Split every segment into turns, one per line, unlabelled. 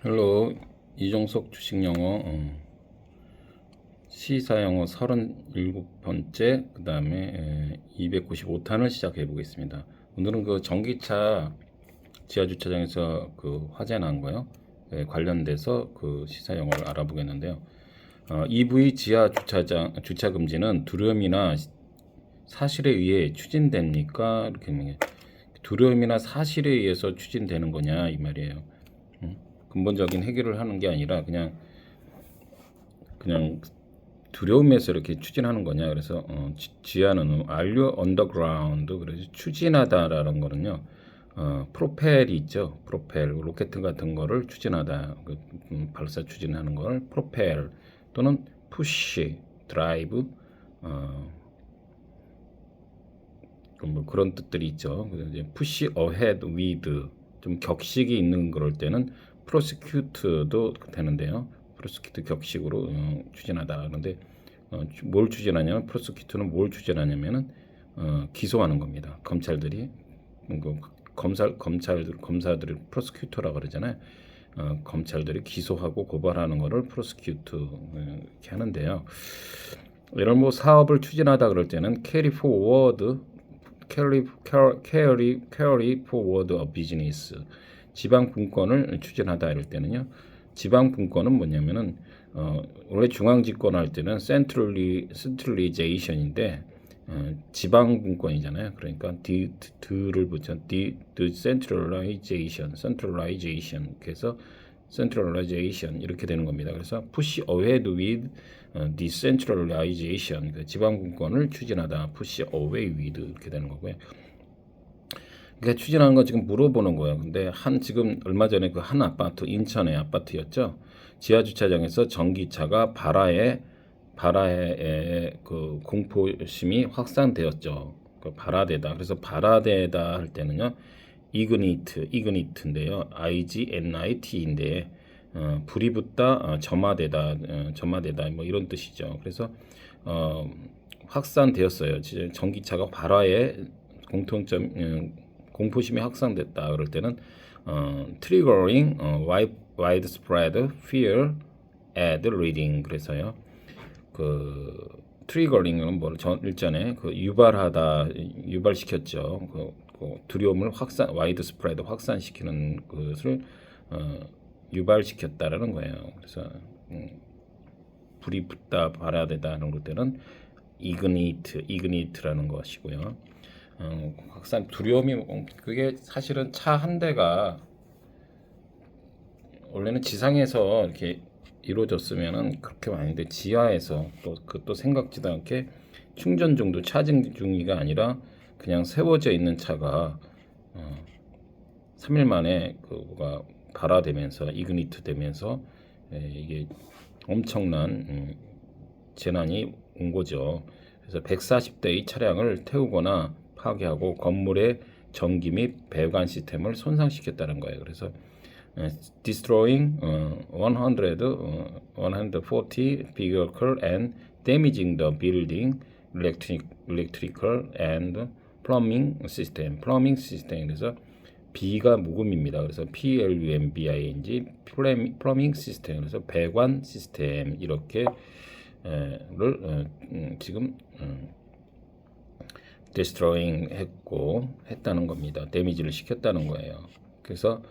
헬로 이종석 주식영어 시사영어 37번째 그 다음에 295탄을 시작해 보겠습니다. 오늘은 그 전기차 지하주차장에서 그 화재 난 거요 관련돼서 그 시사영어를 알아보겠는데요. EV 주차 금지는 두려움이나 사실에 의해 추진됩니까? 이렇게 두려움이나 사실에 의해서 추진되는 거냐 이 말이에요. 근본적인 해결을 하는 게 아니라 그냥 두려움에서 이렇게 추진하는 거냐. 그래서 지하는 are you underground? 그래서 추진하다라는 거는요. 프로펠이 있죠. 프로펠 로켓 같은 거를 추진하다. 발사 추진하는 걸 프로펠 또는 푸시 드라이브 뭐 그런 뜻들이 있죠. 그래서 이제 push ahead with 좀 격식이 있는 그럴 때는 prosecute도 되는데요. prosecute 격식으로 추진하다. 그런데 뭘 추진하냐면 prosecute는 뭘 추진하냐면은 기소하는 겁니다. 검찰들이 검사들을 prosecutor라고 그러잖아요. 검찰들이 기소하고 고발하는 거를 prosecute 이렇게 하는데요. 이런 뭐 사업을 추진하다 그럴 때는 carry forward a business 지방 분권을 추진하다 이럴 때는요. 지방 분권은 뭐냐면은 원래 중앙 집권할 때는 centralization인데 지방 분권이잖아요. 그러니까 드를 붙여 centralization 그래서 centralization 이렇게 되는 겁니다. 그래서 push ahead with decentralization 그 지방 분권을 추진하다 push away with 이렇게 되는 거고요. 그러니까 추진하는 건 지금 물어보는 거예요. 근데 지금 얼마 전에 그 한 아파트 인천의 아파트였죠. 지하 주차장에서 전기차가 발화에 그 공포심이 확산되었죠. 그 발화되다. 그래서 발화되다 할 때는요. 이그니트인데요. IGNIT인데 불이 붙다, 점화되다 뭐 이런 뜻이죠. 그래서 확산되었어요. 전기차가 발화에 공포심이 확산됐다. 그럴 때는 triggering widespread fear at reading 그래서요. 그 트리거링은 일전에 그 유발시켰죠. 그 두려움을 와이드 스프레드 확산시키는 것을 유발시켰다라는 거예요. 그래서 불이 붙다 발화되다는 것 때는 이그니트라는 것이고요. 확산 두려움이 그게 사실은 차 한 대가 원래는 지상에서 이렇게 이루어졌으면은 그렇게 많은데 지하에서 또 생각지도 않게 충전 중도 차징 중이가 아니라 그냥 세워져 있는 차가 3일 만에 그가 발화되면서 이그니트 되면서 이게 엄청난 재난이 온 거죠. 그래서 140대의 차량을 태우거나 파괴하고 건물의 전기 및 배관 시스템을 손상시켰다는 거예요. 그래서 destroying 140 vehicle and damaging the building electrical and plumbing system. 그래서 B가 묵음입니다. 그래서 PLUMBING plumbing system. 그래서 배관 시스템 이렇게를 지금 destroying 했다는 겁니다. 데미지를 시켰다는 거예요. 그래서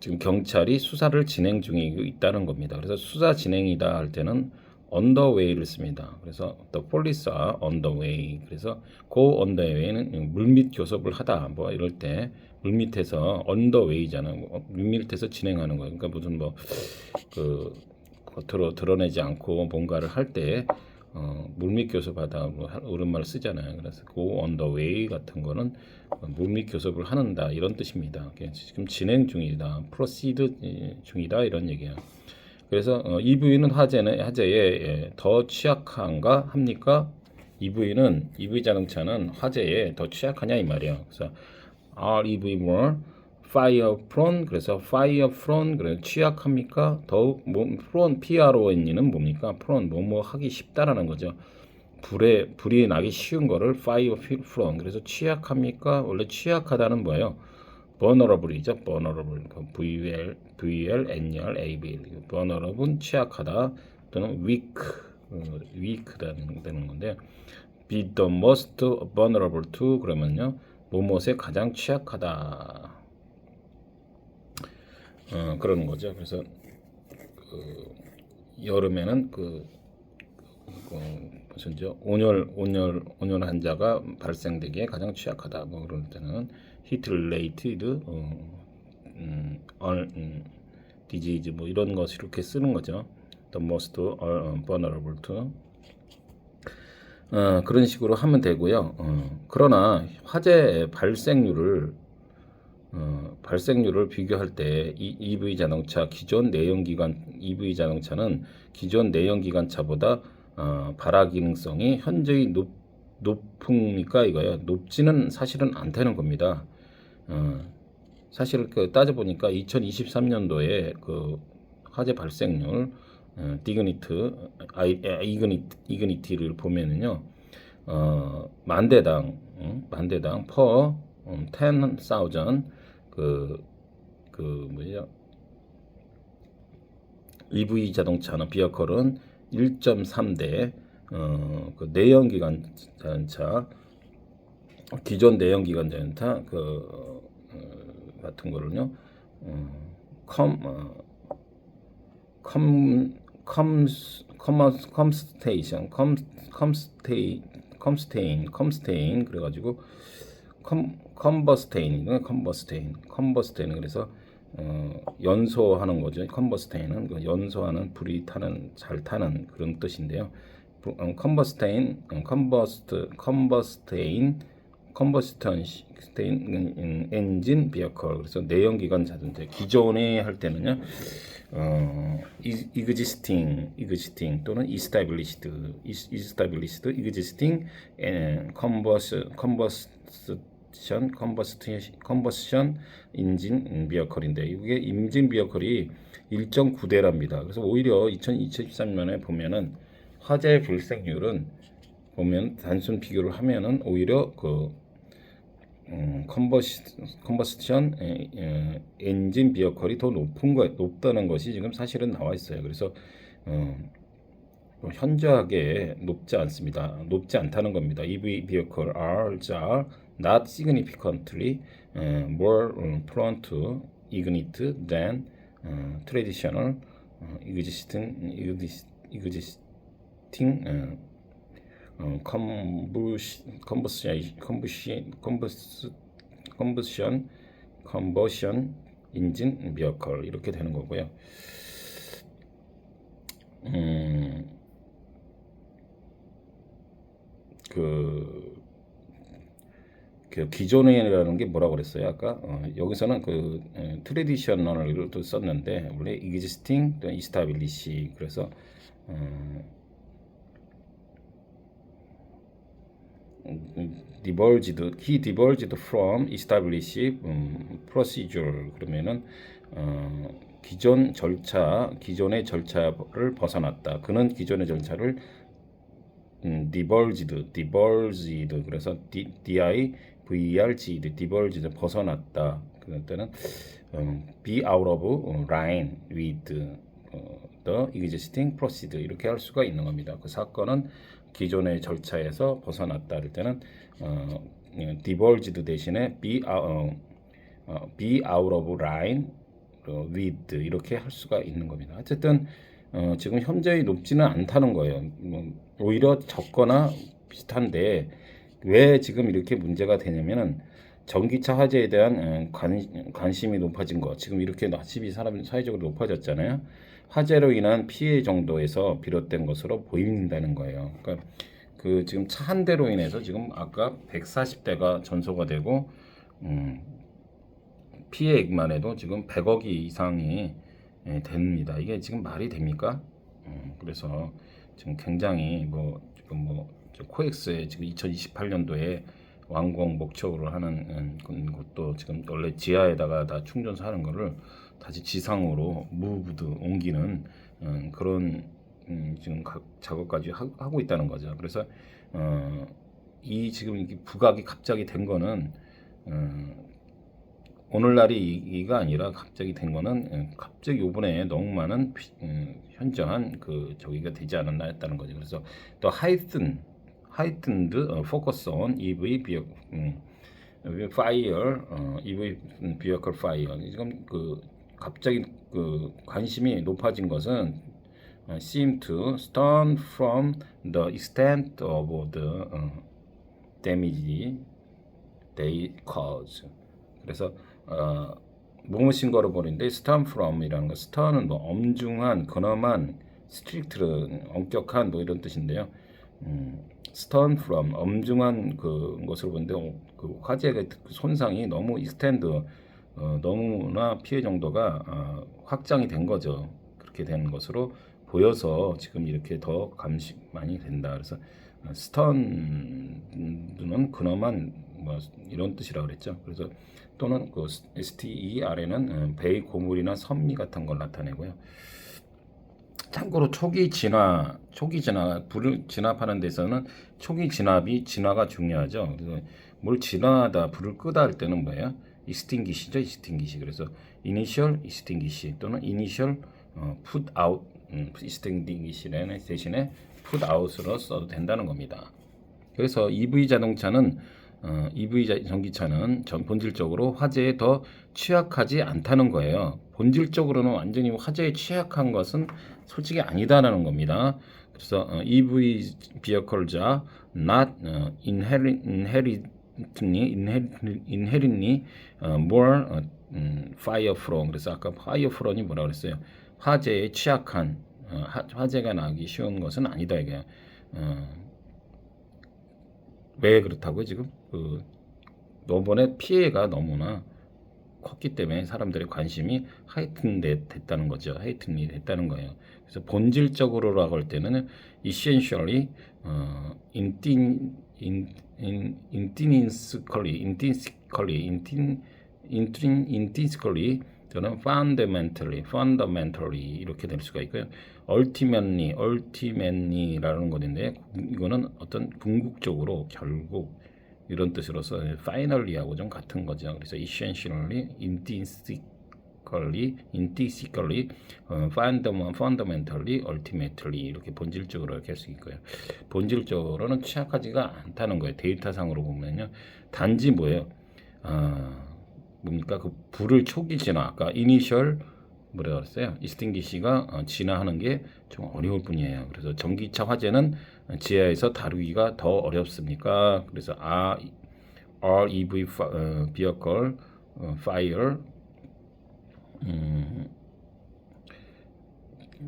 지금 경찰이 수사를 진행 중이고 있다는 겁니다. 그래서 수사 진행이다 할 때는 underway를 씁니다. 그래서 the police are underway. 그래서 go underway는 물밑 교섭을 하다 뭐 이럴 때 물밑에서 underway잖아요. 물밑에서 진행하는 거예요. 그러니까 무슨 그 겉으로 드러내지 않고 뭔가를 할 때 물밑 교섭하다 뭐 오랜만에 쓰잖아요. 그래서 go on the way 같은 거는 물밑 교섭을 하는다 이런 뜻입니다. 지금 진행 중이다, proceed 중이다 이런 얘기예요. 그래서 EV는 화재에 더 취약한가 합니까? EV 자동차는 화재에 더 취약하냐 이 말이에요. 그래서 are EV more fire prone 그래서 fire prone 그래서 취약합니까? 더욱 prone PRONE는 뭡니까? prone 뭐뭐 하기 쉽다라는 거죠. 불이 나기 쉬운 거를 fire prone 그래서 취약합니까? 원래 취약하다는 뭐예요? vulnerable이죠. vulnerable. vulnerable. vulnerable은 취약하다 또는 weak, weak되는 건데 be the most vulnerable to 그러면요 무엇에 가장 취약하다 그러는 거죠. 그래서 여름에는 무슨죠? 온열 환자가 발생되기에 가장 취약하다. 뭐 그럴 때는 heat related disease 뭐 이런 것 이렇게 쓰는 거죠. The most vulnerable to 그런 식으로 하면 되고요. 그러나 화재 발생률을 비교할 때 이 EV 자동차 기존 내연기관 EV 자동차는 기존 내연기관차보다 발화 기능성이 현저히 높습니까 이거요. 높지는 사실은 않다는 겁니다. 사실 따져 보니까 2023년도에 그 화재 발생률 이그니티를 보면은요, 만대당 per 10,000 뭐죠? EV 자동차는 비어컬은 1.3대 그 내연기관 자동차 기존 내연기관 자동차 같은 거를요, 컴스테인 그래가지고 컨버스테인 그래서 연소하는 거죠. 컨버스테인은 그 연소하는 불이 타는 잘 타는 그런 뜻인데요. 컨버스테인 엔진 비어컬 그래서 내연기관 자동차 기존에 할 때는요. existing 또는 established, existing, combustion engine vehicle인데 이게 인진 비어컬이 1.9대랍니다. 그래서 오히려 2023년에 보면은 화재 발생률은 보면 단순 비교를 하면은 오히려 컨버스션 엔진 비어컬이 더 높다는 것이 지금 사실은 나와 있어요. 그래서 현저하게 높지 않습니다. 높지 않다는 겁니다. EV vehicle are not significantly more prone to ignite than traditional existing combustion engine vehicle 이렇게 되는 거고요. 그 기존이라는 게 뭐라고 그랬어요? 아까 여기서는 트레디셔널을 또 썼는데 원래 existing 또 establish 그래서 he diverged from established procedure 그러면은 기존의 절차를 벗어났다. 그는 기존의 절차를 diverged 그래서 diverged 벗어났다. 그럴 때는 be out of line with the existing procedure 이렇게 할 수가 있는 겁니다. 그 사건은 기존의 절차에서 벗어났다 할 때는 diverged 대신에 be out of line with 이렇게 할 수가 있는 겁니다. 어쨌든 지금 현저히 높지는 않다는 거예요. 오히려 적거나 비슷한데 왜 지금 이렇게 문제가 되냐면은 전기차 화재에 대한 관심이 높아진 거 지금 이렇게 낯집이 사회적으로 높아졌잖아요. 화재로 인한 피해 정도에서 비롯된 것으로 보인다는 거예요. 그러니까 지금 차 한 대로 인해서 지금 아까 140대가 전소가 되고 피해액만 해도 지금 100억이 이상이 됩니다. 이게 지금 말이 됩니까? 그래서 지금 굉장히 코엑스에 지금 2028년도에 완공 목적으로 하는 것도 지금 원래 지하에다가 다 충전소 하는 거를 다시 지상으로 무브드 옮기는 그런 지금 작업까지 하고 있다는 거죠. 그래서 이 지금 부각이 갑자기 된 거는 오늘날이 이가 아니라 갑자기 된 거는 갑자기 요번에 너무 많은 현저한 그 저기가 되지 않았나 했다는 거죠. 그래서 또 heightened focus on EV fire, EV vehicle fire. 지금 그 갑자기 그 관심이 높아진 것은 seem to stem from the extent of the damage they cause. 그래서 무엇인 거로 보는데 stem from이라는 거, stem은 뭐 엄중한, 근엄한, strict는 엄격한 뭐 이런 뜻인데요. stem from 엄중한 그 것으로 보는데 그 화재의 손상이 너무 extend 너무나 피해 정도가 확장이 된 거죠. 그렇게 된 것으로 보여서 지금 이렇게 더 감시 많이 된다. 그래서 스턴은 근엄한 뭐 이런 뜻이라고 그랬죠. 그래서 또는 그 STER에는 배의 고물이나 선미 같은 걸 나타내고요. 참고로 초기 진화 불을 진압하는 데서는 초기 진화가 중요하죠. 그래서 뭘 진화하다 불을 끄다 할 때는 뭐예요? extinguish죠, extinguish. 그래서 initial extinguish 또는 initial put out extinguish라는 대신에 put out으로 써도 된다는 겁니다. 그래서 EV 자동차는 EV 전기차는 본질적으로 화재에 더 취약하지 않다는 거예요. 본질적으로는 완전히 화재에 취약한 것은 솔직히 아니다라는 겁니다. 그래서 EV vehicles are not inherently more fire prone. 그래서 아까 fire prone이 뭐라고 그랬어요? 화재에 취약한 화재가 나기 쉬운 것은 아니다 이게. 왜 그렇다고요? 지금 이번에 피해가 너무나 컸기 때문에 사람들의 관심이 됐다는 거죠. 하이튼이 됐다는 거예요. 그래서 본질적으로라고 할 때는 essentially, intrinsically 저는 fundamentally 이렇게 될 수가 있고요. ultimately라는 건데 이거는 어떤 궁극적으로 결국 이런 뜻으로서 finally하고 좀 같은 거죠. 그래서 essentially, intrinsically, fundamentally, ultimately 이렇게 본질적으로 이렇게 할 수 있고요. 본질적으로는 취약하지가 않다는 거예요. 데이터상으로 보면요. 단지 뭐예요? 뭡니까? 그 불을 초기 진화, 아까 이니셜 뭐라 그랬어요? extinguish가 진화하는 게 좀 어려울 뿐이에요. 그래서 전기차 화재는 지하에서 다루기가 더 어렵습니까? 그래서 REV vehicle fire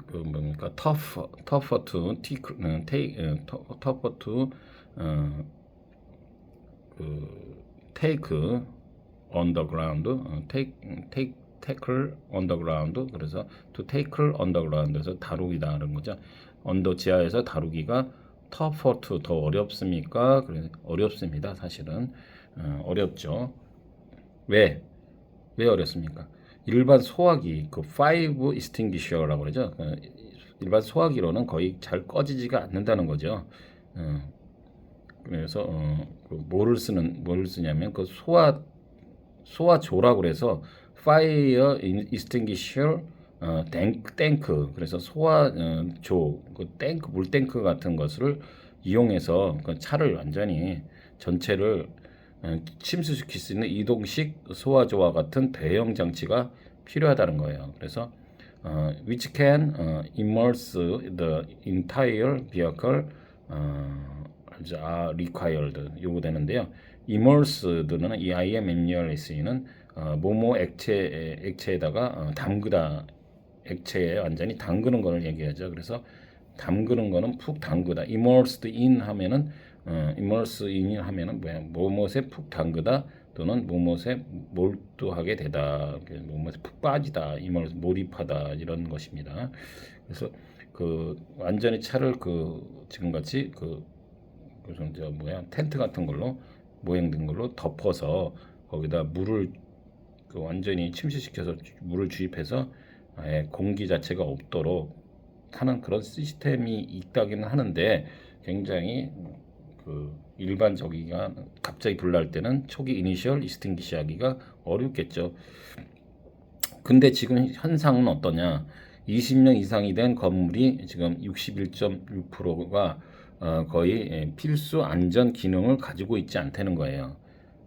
그 뭡니까? tougher to take on the ground, tackle on the ground. 그래서 to tackle on the ground 그래서 다루기다라는 거죠. 언더 지하에서 다루기가 tougher to 더 어렵습니까? 그래 어렵습니다. 사실은 어렵죠. 왜 어렵습니까? 일반 소화기 그 five extinguisher라고 그러죠. 일반 소화기로는 거의 잘 꺼지지가 않는다는 거죠. 그래서 뭐를 쓰냐면 그 소화조라고 그래서 fire extinguisher 탱크 그래서 소화조 그 탱크 물탱크 같은 것을 이용해서 그 차를 완전히 전체를 침수시킬 수 있는 이동식 소화조와 같은 대형 장치가 필요하다는 거예요. 그래서 which can immerse the entire vehicle required 요구되는데요. immersed는 이 IMMER에 쓰이는 뭐뭐 액체에다가 담그다 액체에 완전히 담그는 것을 얘기하죠. 그래서 담그는 거는 푹 담그다. immersed in 하면은 뭐야? 뭐뭇에 푹 담그다 또는 뭐뭇에 몰두하게 되다. 뭐뭇에 푹 빠지다. 몰입하다 이런 것입니다. 그래서 그 완전히 차를 지금같이 무슨 텐트 같은 걸로 모양된 걸로 덮어서 거기다 물을 완전히 침수시켜서 물을 주입해서 아예 공기 자체가 없도록 하는 그런 시스템이 있다기는 하는데 굉장히 일반적이가 갑자기 불날 때는 초기 이니셜 익스팅기시 하기가 어렵겠죠. 근데 지금 현상은 어떠냐? 20년 이상이 된 건물이 지금 61.6%가 거의 필수 안전 기능을 가지고 있지 않다는 거예요.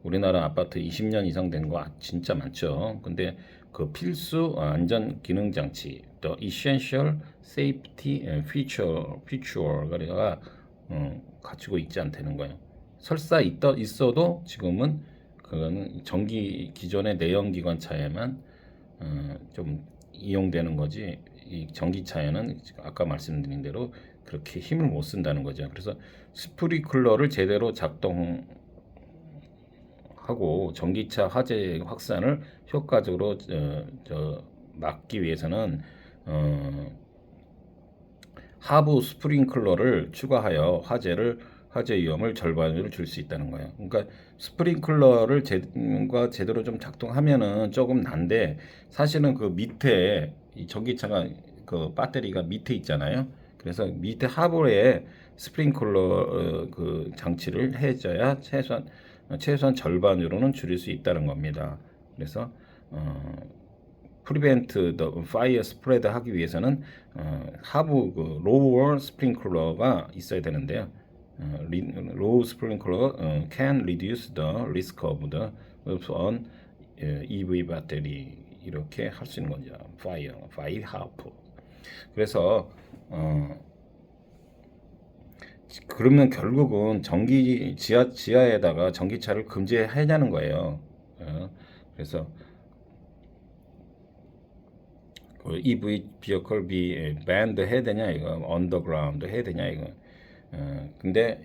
우리나라 아파트 20년 이상 된 거 진짜 많죠. 근데 그 필수 안전 기능 장치, the essential safety feature가 가지고 있지 않다는 거예요. 설사 있어도 지금은 그거는 기존의 내연기관차에만 좀 이용되는 거지. 이 전기차에는 아까 말씀드린 대로 그렇게 힘을 못 쓴다는 거죠. 그래서 스프링클러를 제대로 작동하고 전기차 화재 확산을 효과적으로 막기 위해서는 하부 스프링클러를 추가하여 화재 위험을 절반으로 줄 수 있다는 거예요. 그러니까 스프링클러를 제대로 좀 작동하면은 조금 난데 사실은 그 밑에 이 전기차가 그 배터리가 밑에 있잖아요. 그래서 밑에 하부에 스프링클러 그 장치를 해줘야 최소한 절반으로는 줄일 수 있다는 겁니다. 그래서 프리벤트 더 파이어 스프레드 하기 위해서는 하부 그 로우 스프링클러가 있어야 되는데요. 로우 스프링클러 can reduce the risk of the on EV 배터리 이렇게 할 수 있는 거죠. fire half. 그래서 그러면 결국은 지하에다가 전기차를 금지하자는 거예요. 그래서 EV vehicle be banned 해야 되냐 이거, underground 해야 되냐 이거. 근데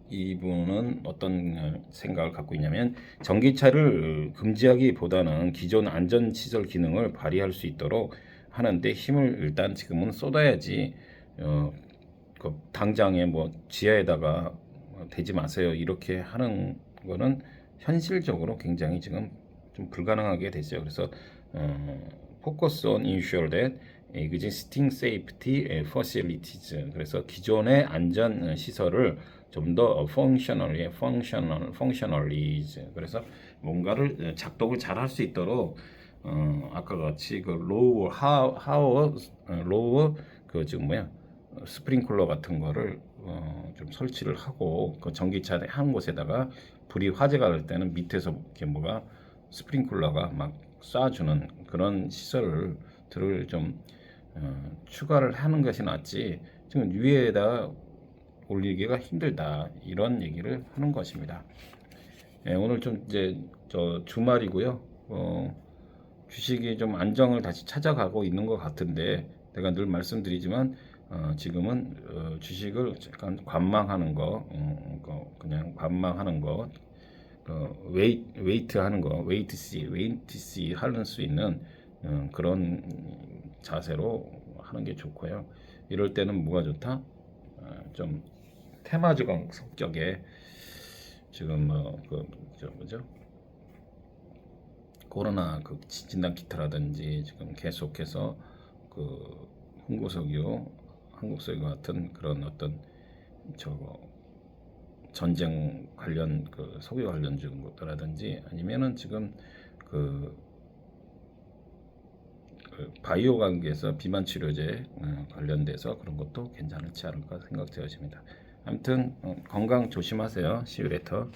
이분은 어떤 생각을 갖고 있냐면 전기차를 금지하기보다는 기존 안전시설 기능을 발휘할 수 있도록 하는데 힘을 일단 지금은 쏟아야지 그 당장에 뭐 지하에다가 대지 마세요 이렇게 하는 거는 현실적으로 굉장히 지금 좀 불가능하게 됐어요. 그래서 focus on ensure that existing safety facilities. 그래서 기존의 안전 시설을 좀 더 functionally. 그래서 뭔가를 작동을 잘 할 수 있도록 아까 같이 그 로우 그 지금 스프링클러 같은 거를 좀 설치를 하고 그 전기차 한 곳에다가 불이 화재가 날 때는 밑에서 이렇게 뭐가 스프링클러가 막 쏴주는 그런 시설들을 좀 추가를 하는 것이 낫지 지금 위에다 올리기가 힘들다 이런 얘기를 하는 것입니다. 오늘 좀 이제 주말이고요. 주식이 좀 안정을 다시 찾아가고 있는 것 같은데 내가 늘 말씀드리지만 지금은 주식을 약간 관망하는 거, 그냥 관망하는 거, 웨이트 하는 거, 웨이트시 하는 수 있는 그런 자세로 하는 게 좋고요. 이럴 때는 뭐가 좋다? 좀 테마주의 성격의 지금 뭐죠? 코로나 그 진단 키트라든지 지금 계속해서 그 한국석유 같은 그런 어떤 전쟁 관련 그 석유 관련주 것들라든지 아니면은 지금 그 바이오 관계에서 비만 치료제 관련돼서 그런 것도 괜찮지 않을까 생각되어집니다. 아무튼 건강 조심하세요. See you later.